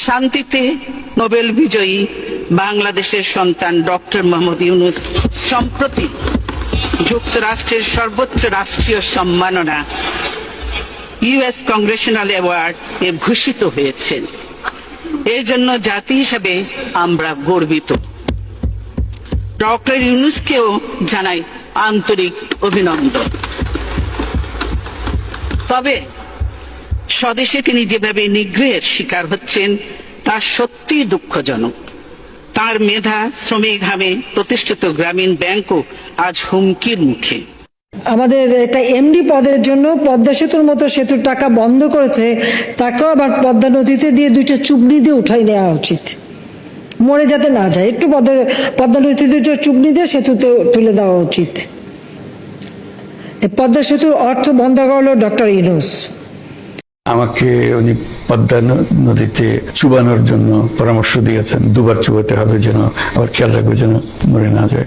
শান্তিতে নোবেল বিজয়ী বাংলাদেশের সন্তান ডক্টর মোহাম্মদ ইউনূস সম্প্রতি যুক্তরাষ্ট্রের সর্বোচ্চ রাষ্ট্রীয় সম্মাননা ইউএস কংগ্রেশনাল অ্যাওয়ার্ড এ ভূষিত হয়েছেন। এর জন্য জাতি হিসেবে আমরা গর্বিত। ডক্টর ইউনূসকেও জানাই আন্তরিক অভিনন্দন। তবে স্বদেশে তিনি যেভাবে নিগ্রহের শিকার হচ্ছেন তা সত্যিই দুঃখজনক। তার মেধা, শ্রমিক ঘামে প্রতিষ্ঠিত গ্রামীণ ব্যাংকও আজ হুমকির মুখে। আমাদের একটা এমডি পদের জন্য পদ্মা সেতুর মতো সেতুর টাকা বন্ধ করেছে, তাকেও আবার পদ্মা নদীতে দিয়ে 2টা চুবনি দিয়ে উঠাই নেওয়া উচিত, মরে যাতে না যায়। একটু পদ্মা নদীতে 2টা চুবনি দিয়ে সেতুতে তুলে দেওয়া উচিত। পদ্মা সেতুর অর্থ বন্ধ করলো ডক্টর ইউনূস। আমাকে উনি পদ্মা নদীতে চুবানোর জন্য পরামর্শ দিয়েছেন, 2বার চুবাতে হবে, যেন আবার খেয়াল রাখবে যেন মরে না যায়।